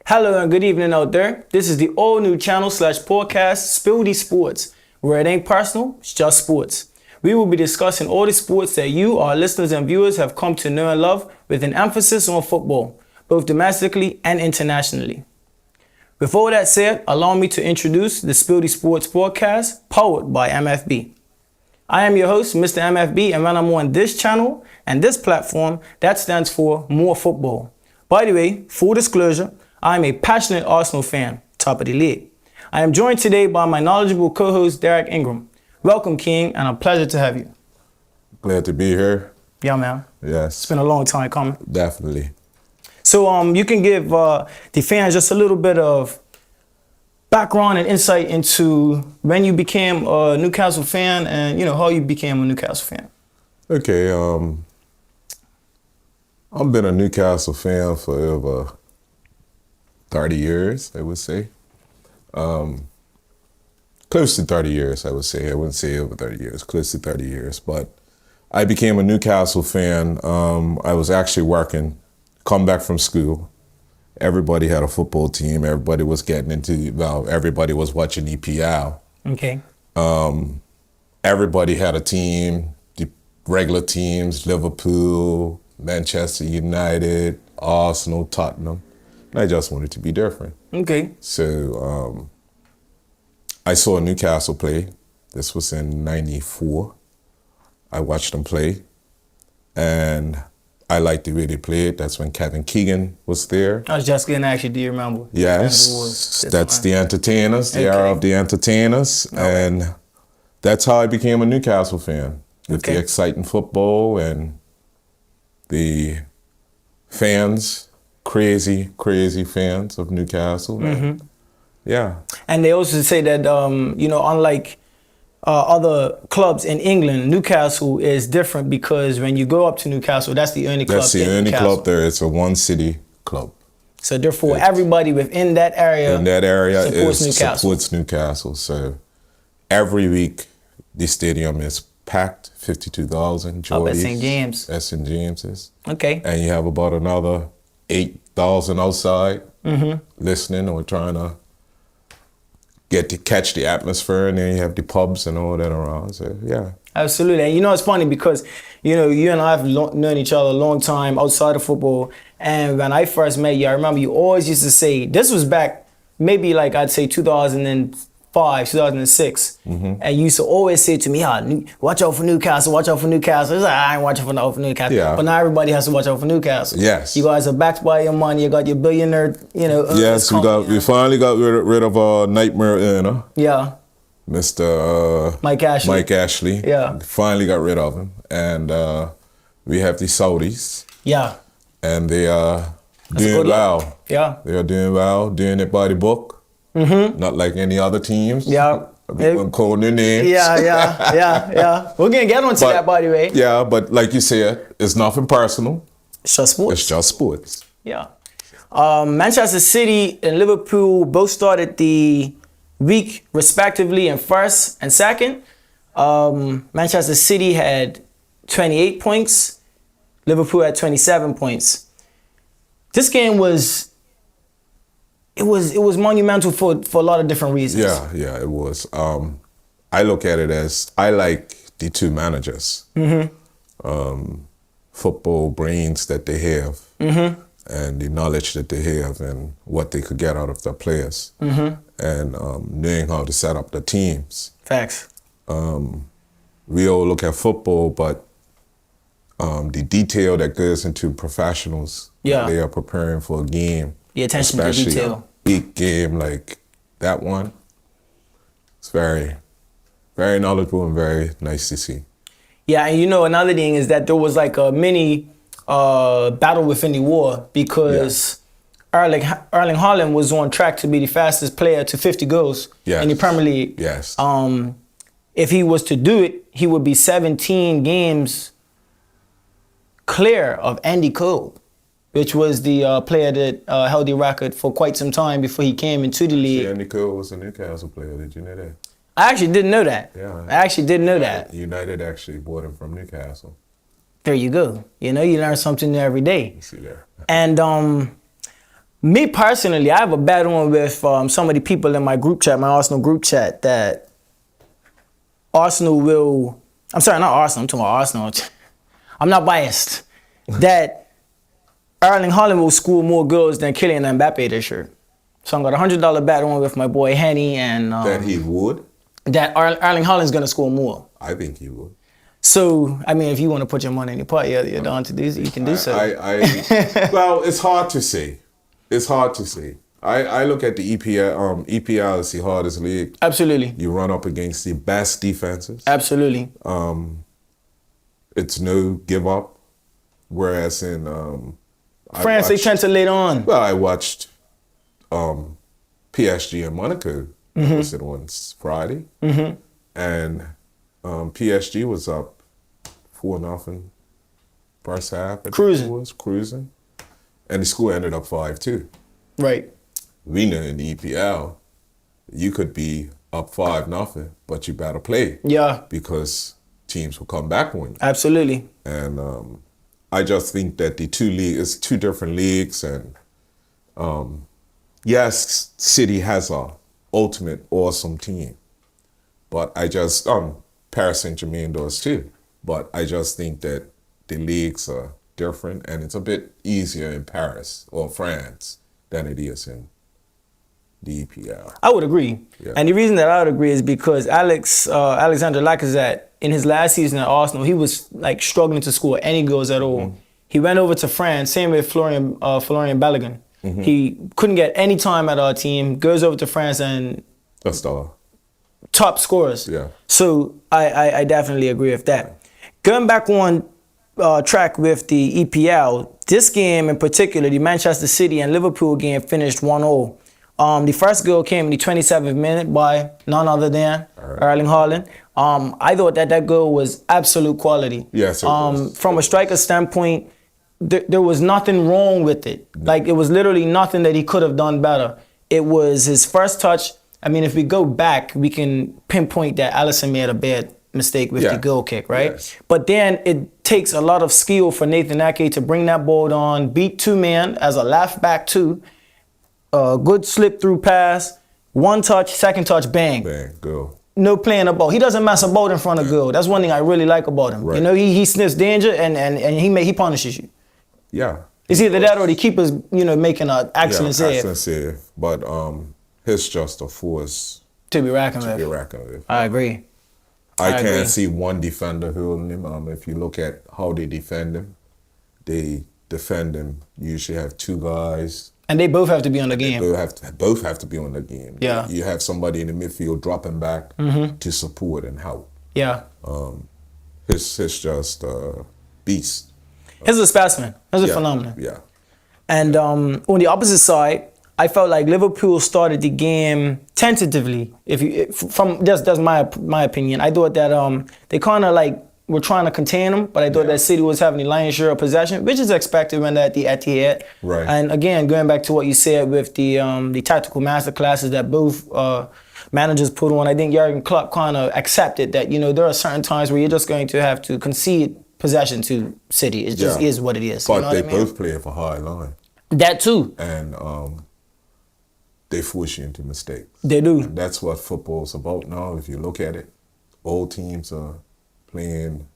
Hello and good evening out there. This is the all new channel / podcast Spildy Sports, where it ain't personal, it's just sports. We will be discussing all the sports that you, our listeners and viewers, have come to know and love with an emphasis on football, both domestically and internationally. With all that said, allow me to introduce the Spildy Sports podcast powered by MFB. I am your host, Mr. MFB, and when I'm on this channel and this platform, that stands for More Football. By the way, full disclosure, I am a passionate Arsenal fan, top of the league. I am joined today by my knowledgeable co-host, Derek Ingram. Welcome, King, and a pleasure to have you. Glad to be here. Yeah, man. Yes. It's been a long time coming. Definitely. So you can give the fans just a little bit of background and insight into when you became a Newcastle fan and, how you became a Newcastle fan. Okay. I've been a Newcastle fan for over 30 years, I would say. Close to 30 years, I would say. I wouldn't say over 30 years, close to 30 years. But I became a Newcastle fan. I was actually working, come back from school. Everybody had a football team. Everybody was everybody was watching EPL. Okay. Everybody had a team, the regular teams, Liverpool, Manchester United, Arsenal, Tottenham. And I just wanted to be different. Okay. So I saw Newcastle play. This was in '94. I watched them play. And I liked the way they played. That's when Kevin Keegan was there. I was just going to ask you, do you remember? Yes, that's the Entertainers, the era of the Entertainers. Okay. And that's how I became a Newcastle fan, with the exciting football and the fans, crazy fans of Newcastle. Mm-hmm. Yeah. And they also say that, unlike other clubs in England, Newcastle is different because when you go up to Newcastle, that's the only club. That's the only club there. It's a one city club. So therefore, everybody within that area supports Newcastle. So every week, the stadium is packed, 52,000. Up at St. James. At St. James's. Okay. And you have about another 8,000 outside listening or trying to catch the atmosphere, and then you have the pubs and all that around. So yeah. Absolutely. And it's funny because, you and I have known each other a long time outside of football. And when I first met you, I remember you always used to say, this was back maybe like I'd say 2005, 2006. Mm-hmm. And you used to always say to me, watch out for Newcastle, watch out for Newcastle. It's like, I ain't watching for Newcastle. Yeah. But now everybody has to watch out for Newcastle. Yes. You guys are backed by your money. You got your billionaire, Yes, we finally got rid of our nightmare earner. Yeah. Mr. Mike Ashley. Yeah. Finally got rid of him. And we have the Saudis. Yeah. And they are doing well. Yeah. They are doing well, doing it by the book. Mm-hmm. Not like any other teams. Yeah. I'm calling their names. Yeah. We're going to get onto that, by the way. Yeah, but like you said, it's nothing personal. It's just sports. It's just sports. Yeah. Manchester City and Liverpool both started the week respectively in first and second. Manchester City had 28 points. Liverpool had 27 points. This game was monumental for a lot of different reasons. Yeah, it was. I look at it as I like the two managers. Mm-hmm. Football brains that they have. Mm-hmm. And the knowledge that they have and what they could get out of their players. Mm-hmm. And knowing how to set up the teams. Facts. We all look at football, but the detail that goes into professionals, they are preparing for a game. The attention to detail. Especially a big game like that one. It's very, very knowledgeable and very nice to see. Yeah, and another thing is that there was like a mini battle within the war because Erling Haaland was on track to be the fastest player to 50 goals in the Premier League. Yes. If he was to do it, he would be 17 games clear of Andy Cole, which was the player that held the record for quite some time before he came into the league. Andy Cole was a Newcastle player. Did you know that? I actually didn't know that. Yeah. I actually didn't know that. United actually bought him from Newcastle. There you go. You learn something new every day. You see there. And Me personally, I have a bad one with some of the people in my group chat, my Arsenal group chat, that Arsenal will. I'm sorry, not Arsenal. I'm talking about Arsenal. I'm not biased. That Erling Haaland will score more goals than Kylian Mbappe this year. So I'm got a $100 bet on with my boy Henny, and That he would? that Erling Haaland's gonna score more. I think he would. So I mean, if you want to put your money in the pot, you're down to do. You can do so. Well, it's hard to say. It's hard to say. I look at the EPL. EPL is the hardest league. Absolutely. You run up against the best defenses. Absolutely. It's no give up. Whereas in France, they tend to later on. Well, I watched PSG and Monaco. Was it on Friday? And PSG was up 4-0 first half. I think Cruising. it was cruising, and the score ended up 5-2. Right. We know in the EPL, you could be up 5-0, but you better play. Yeah. Because teams will come back on you. Absolutely. And I just think that the it's two different leagues, and yes, City has a ultimate awesome team, but I just Paris Saint-Germain does too. But I just think that the leagues are different, and it's a bit easier in Paris or France than it is in the EPL. I would agree. Yeah. And the reason that I would agree is because Alexander Lacazette, in his last season at Arsenal, he was like struggling to score any goals at all. He went over to France, same with Florian Balogun. He couldn't get any time at our team, goes over to France and A star. top scorers. Yeah. So I definitely agree with that. Going back on track with the EPL, this game in particular, the Manchester City and Liverpool game finished 1-0. The first goal came in the 27th minute by none other than Erling Haaland. I thought that goal was absolute quality. Yes, it was. From a striker standpoint, there was nothing wrong with it. Like, it was literally nothing that he could have done better. It was his first touch. I mean, if we go back, we can pinpoint that Alisson made a bad mistake with the goal kick, right? Yes. But then it takes a lot of skill for Nathan Ake to bring that ball on, beat two men as a left back too. Good slip through pass, one touch, second touch, bang. Bang, go. No playing about. He doesn't mess about in front of goal. That's one thing I really like about him. Right. You know, he sniffs danger and he punishes you. Yeah. It's either that or the keeper's, making an excellent save. Excellent save. But he's just a force To be reckoned to be with. reckoned with. I agree. I agree. can't see one defender holding him. If you look at how they defend him, usually have two guys. And they both have to be on the game. Both have to be on the game. Yeah. You have somebody in the midfield dropping back to support and help. Yeah. He's just a beast. He's a specimen. He's a phenomenon. Yeah. And on the opposite side, I felt like Liverpool started the game tentatively. That's my opinion. I thought that they kind of like were trying to contain them, but I thought that City was having the lion's share of possession, which is expected when they're at the Etihad. Right. And again, going back to what you said with the tactical masterclasses that both managers put on, I think Jurgen Klopp kind of accepted that there are certain times where you're just going to have to concede possession to City. It just is what it is. But you know they what I mean? both play for high line. That too. And they force you into mistakes. They do. And that's what football's about now. If you look at it, all teams are playing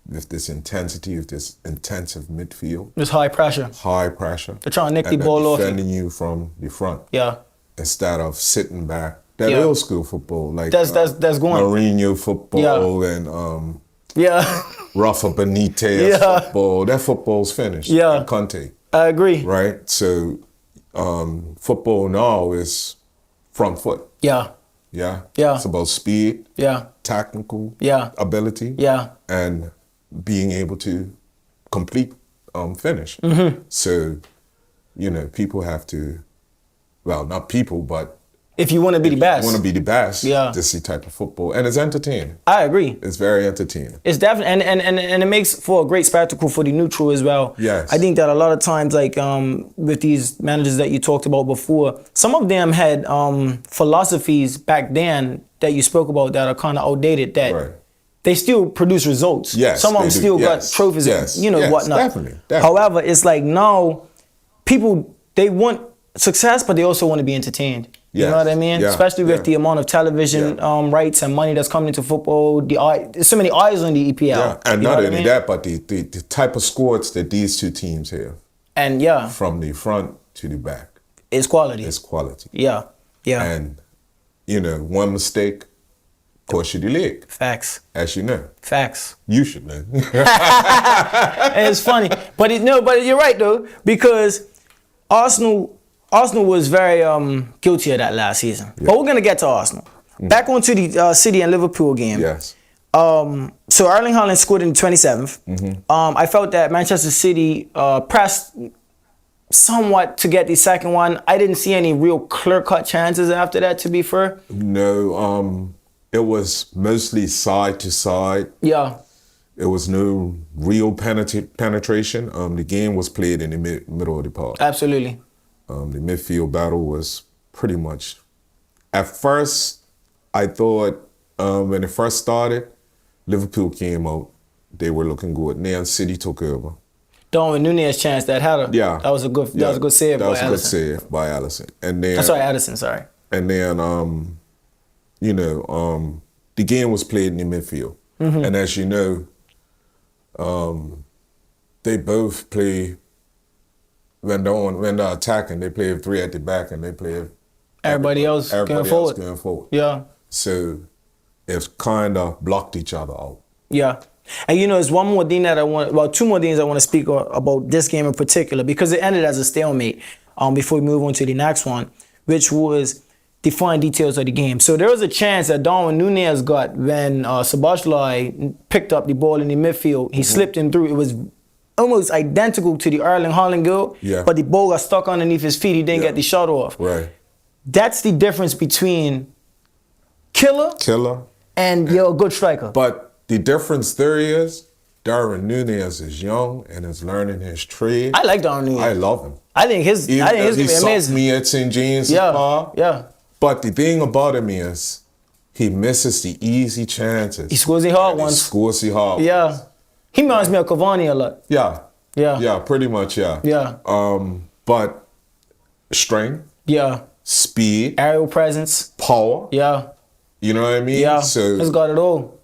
with this intensity, with this intensive midfield. There's high pressure. High pressure. They're trying to nick the And ball off you. defending you from the front. Yeah. Instead of sitting back. That Yeah. old school football, like That's going. Mourinho football and Yeah. Rafa Benitez Yeah. football. That football's finished. Yeah. And Conte. I agree. Right? So football now is front foot. Yeah. Yeah? Yeah. It's about speed, Yeah. technical ability, Yeah. and being able to complete finish. So, people have to, well, not people, but If you want to be the best. want to be the best, Yeah. this is the type of football. And it's entertaining. I agree. It's very entertaining. It's definitely and it makes for a great spectacle for the neutral as well. Yes. I think that a lot of times, like with these managers that you talked about before, some of them had philosophies back then that you spoke about that are kind of outdated. That Right. they still produce results. Yes, Some of them they do. still got Yes. trophies. Yes. And, Yes. whatnot. Definitely. However, it's like now people they want success, but they also want to be entertained. You know Yes. what I mean? Yeah. Especially with Yeah. the amount of television rights and money that's coming into football. There's so many eyes on the EPL. Yeah, and You know not what I only mean? that, but the type of squads that these two teams have, And yeah, from the front to the back, it's quality. is quality. Yeah, yeah. And, one mistake cost you the league, Facts. as you know. Facts. You should know. And it's funny, but you're right though, because Arsenal was very guilty of that last season. But we're gonna get to Arsenal. Back onto the City and Liverpool game. Yes. So Erling Haaland scored in the 27th. I felt that Manchester City pressed somewhat to get the second one. I didn't see any real clear-cut chances after that, to be fair. No, it was mostly side to side. Yeah. There was no real penetration. The game was played in the middle of the park. Absolutely. The midfield battle was pretty much. At first, I thought when it first started, Liverpool came out. They were looking good. Now City took over. Darwin Núñez chance that header. Yeah, That was a good save by That was a good Alisson. save by Alisson. And then Addison, sorry. And then, the game was played in the midfield. And as you know, they both play, when they're attacking, they play three at the back and they play Everybody else going forward. Yeah. So it's kind of blocked each other out. Yeah. And there's one more thing that two more things I want to speak about this game in particular, because it ended as a stalemate before we move on to the next one, which was the fine details of the game. So there was a chance that Darwin Núñez got when Szoboszlai picked up the ball in the midfield. He slipped him through. It was almost identical to the Erling Haaland goal, but the ball got stuck underneath his feet. He didn't get the shot off. Right. That's the difference between killer and you're a good striker. But the difference there is Darwin Núñez is young and is learning his trade. I like Darwin Núñez. I love him. I think his He game is amazing. me at St. James. Yeah. But the thing about him is he misses the easy chances. He scores the hard He ones. scores the hard ones. Yeah. He reminds me of Cavani a lot. Yeah. Yeah. Yeah, pretty much, yeah. Yeah. But strength, Yeah. speed, Aerial presence. power. Yeah. You know what I mean? Yeah. So He's got it all.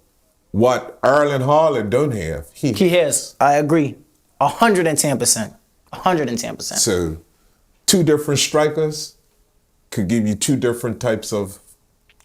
what Erling Haaland don't have, he has. I agree. 110%. 110%. So two different strikers could give you two different types of.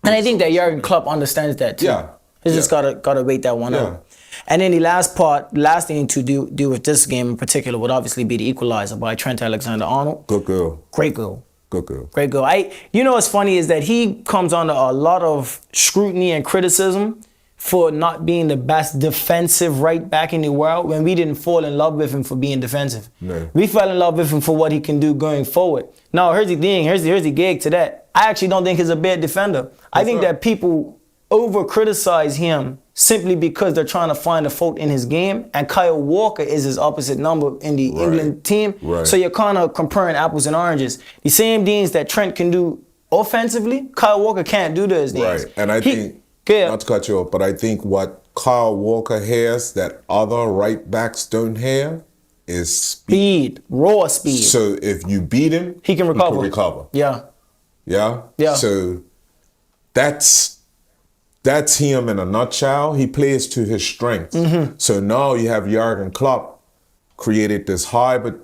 And I think that Jurgen Klopp understands that too. Yeah. He's just gotta wait that one out. And then the last thing to do with this game in particular would obviously be the equalizer by Trent Alexander-Arnold. Good girl. Great goal. Good girl. Great goal. What's funny is that he comes under a lot of scrutiny and criticism for not being the best defensive right back in the world when we didn't fall in love with him for being defensive. No. We fell in love with him for what he can do going forward. Now, here's the thing. Here's the gig to that. I actually don't think he's a bad defender. I think that people over-criticize him simply because they're trying to find a fault in his game, and Kyle Walker is his opposite number in the England team. Right. So you're kind of comparing apples and oranges. The same things that Trent can do offensively, Kyle Walker can't do those things. Right. And I think, not to cut you off, but I think what Kyle Walker has that other right backs don't have is speed. Raw speed. So if you beat him, he can recover. Yeah. Yeah? Yeah. So that's him in a nutshell. He plays to his strengths. So now you have Jurgen Klopp created this hybrid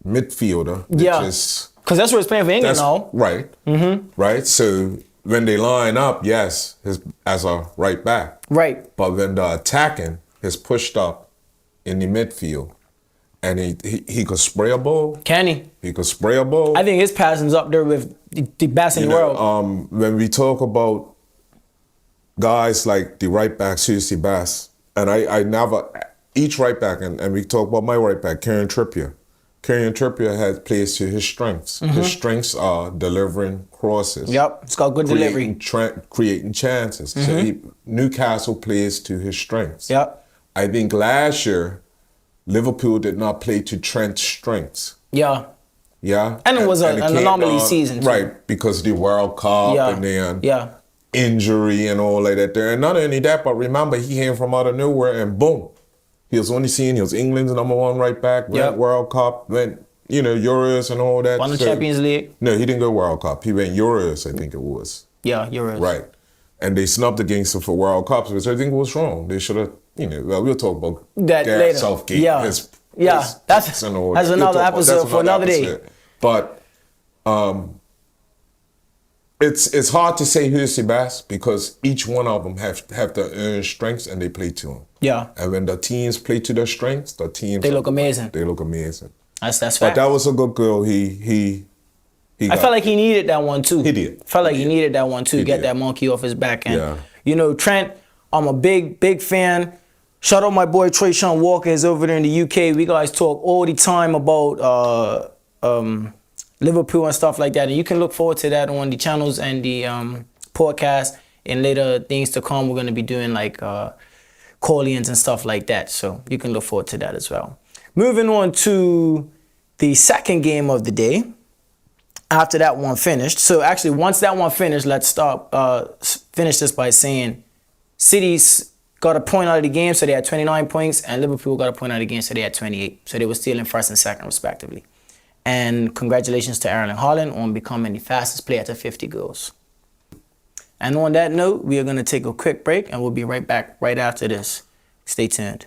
midfielder. Which is, because that's what he's playing for England now. Right. Right. So when they line up, yes, as a right back. Right. But when they're attacking, he's pushed up in the midfield. And he could spray a ball. Can he? He could spray a ball. I think his passing's up there with the best in the world. When we talk about guys like the right backs, who's the best, and I never, each right back, and we talk about my right back, Kieran Trippier. Kieran Trippier has plays to his strengths. His strengths are delivering crosses. Yep, it's got good delivery. Creating chances. So Newcastle plays to his strengths. Yep. I think last year, Liverpool did not play to Trent's strengths. Yeah. Yeah. And it was an anomaly season too. Right, because the World Cup and then injury and all like that there. And not only that, but remember, he came from out of nowhere and boom. He was England's #1 right back, went World Cup, Euros and all that. Won the Champions League. No, he didn't go World Cup. He went Euros, I think it was. Yeah, Euros. Right. And they snubbed against him for World Cups, which I think was wrong. They should have, well, we'll talk about that Gareth later. Southgate. Yeah. That's another episode for another day. But it's hard to say who's the best because each one of them have their own strengths and they play to them. Yeah. And when the teams play to their strengths, they look amazing. They look amazing. That's fact. But that was a good goal. I felt like he needed that one too. He did. Felt like he needed that one too. Get that monkey off his back. And Trent, I'm a big fan. Shout out my boy Trayshawn Walker is over there in the UK. We guys talk all the time about Liverpool and stuff like that. And you can look forward to that on the channels and the podcast. And later things to come, we're going to be doing like call-ins and stuff like that. So you can look forward to that as well. Moving on to the second game of the day. After that one finished. So actually, once that one finished, let's finish this by saying City's got a point out of the game, so they had 29 points, and Liverpool got a point out of the game, so they had 28. So they were still in first and second, respectively. And congratulations to Erling Haaland on becoming the fastest player to 50 goals. And on that note, we are going to take a quick break, and we'll be right back right after this. Stay tuned.